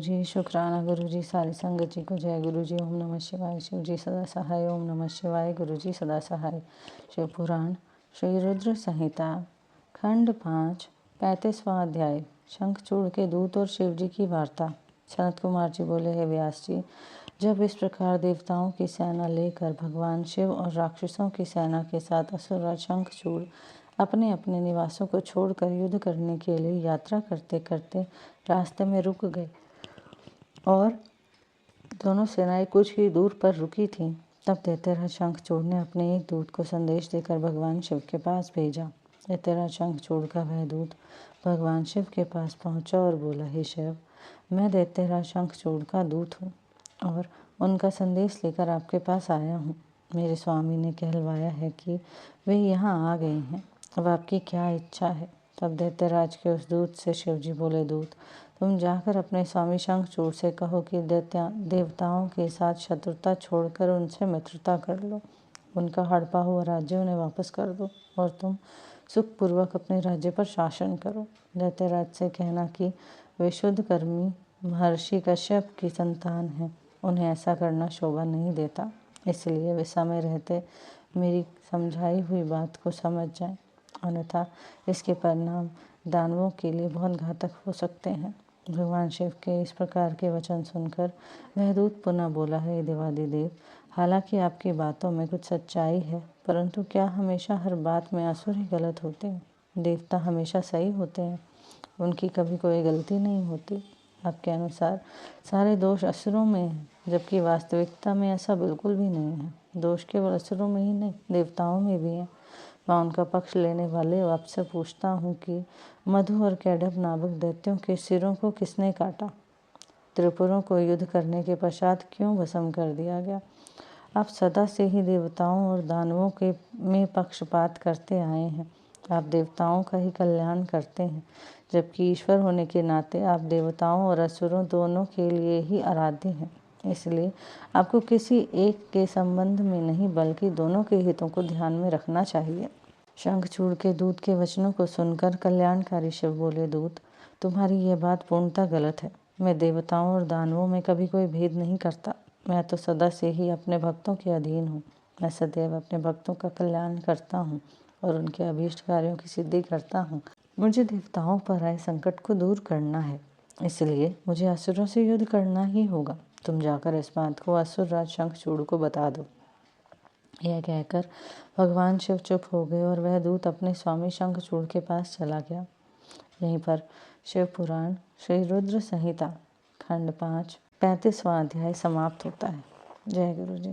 जी, शुक्राना गुरु जी, सारी संगत जी को जय गुरु जी। ओम नमः शिवाय। शिव जी सदा सहाय। ओम नमः शिवाय। गुरु जी सदा सहाय। शिव पुराण श्री रुद्र संहिता खंड 5 35वां अध्याय शंखचूड़ के दूत और शिव जी की वार्ता। सनत कुमार जी बोले, हे व्यास जी, जब इस प्रकार देवताओं की सेना लेकर भगवान शिव और राक्षसों की सेना के साथ असुरराज शंखचूड़ अपने अपने निवासों को छोड़कर युद्ध करने के लिए यात्रा करते करते रास्ते में रुक गए और दोनों सेनाएं कुछ ही दूर पर रुकी थीं, तब दैत्यराज शंखचूड़ ने अपने एक दूत को संदेश देकर भगवान शिव के पास भेजा। दैत्यराज शंखचूड़ का वह दूत भगवान शिव के पास पहुंचा और बोला, हे शिव, मैं दैत्यराज शंखचूड़ का दूत हूँ और उनका संदेश लेकर आपके पास आया हूँ। मेरे स्वामी ने कहलवाया है कि वे यहाँ आ गए हैं। अब आपकी क्या इच्छा है? तब दैत्यराज के उस दूत से शिव जी बोले, दूत, तुम जाकर अपने स्वामी शंखचूड़ से कहो कि देवताओं के साथ शत्रुता छोड़कर उनसे मित्रता कर लो, उनका हड़पा हुआ राज्य उन्हें वापस कर दो और तुम सुखपूर्वक अपने राज्य पर शासन करो। दैत्यराज से कहना कि वे शुद्ध कर्मी महर्षि कश्यप की संतान हैं, उन्हें ऐसा करना शोभा नहीं देता, इसलिए वे समय रहते मेरी समझाई हुई बात को समझ जाएं, अन्यथा इसके परिणाम दानवों के लिए बहुत घातक हो सकते हैं। भगवान शिव के इस प्रकार के वचन सुनकर वह दूत पुनः बोला, है देवादिदेव, हालांकि आपकी बातों में कुछ सच्चाई है, परंतु क्या हमेशा हर बात में असुर ही गलत होते हैं? देवता हमेशा सही होते हैं, उनकी कभी कोई गलती नहीं होती। आपके अनुसार सारे दोष असुरों में हैं, जबकि वास्तविकता में ऐसा बिल्कुल भी नहीं है। दोष केवल असुरों में ही नहीं, देवताओं में भी है। मैं उनका पक्ष लेने वाले आपसे पूछता हूँ कि मधु और कैडभ नामक दैत्यों के सिरों को किसने काटा? त्रिपुरों को युद्ध करने के पश्चात क्यों भस्म कर दिया गया? आप सदा से ही देवताओं और दानवों के में पक्षपात करते आए हैं। आप देवताओं का ही कल्याण करते हैं, जबकि ईश्वर होने के नाते आप देवताओं और असुरों दोनों के लिए ही आराध्य हैं। इसलिए आपको किसी एक के संबंध में नहीं, बल्कि दोनों के हितों को ध्यान में रखना चाहिए। शंखचूड़ के दूत के वचनों को सुनकर कल्याणकारी शिव बोले, दूत, तुम्हारी यह बात पूर्णतः गलत है। मैं देवताओं और दानवों में कभी कोई भेद नहीं करता। मैं तो सदा से ही अपने भक्तों के अधीन हूँ। मैं सदैव अपने भक्तों का कल्याण करता हूँ और उनके अभीष्ट कार्यों की सिद्धि करता हूँ। मुझे देवताओं पर आए संकट को दूर करना है, इसलिए मुझे असुरों से युद्ध करना ही होगा। तुम जाकर इस बात को असुरराज शंखचूड़ को बता दो। यह कहकर भगवान शिव चुप हो गए और वह दूत अपने स्वामी शंखचूड़ के पास चला गया। यहीं पर शिव पुराण श्री रुद्र संहिता खंड 5 35वां अध्याय समाप्त होता है। जय गुरु जी।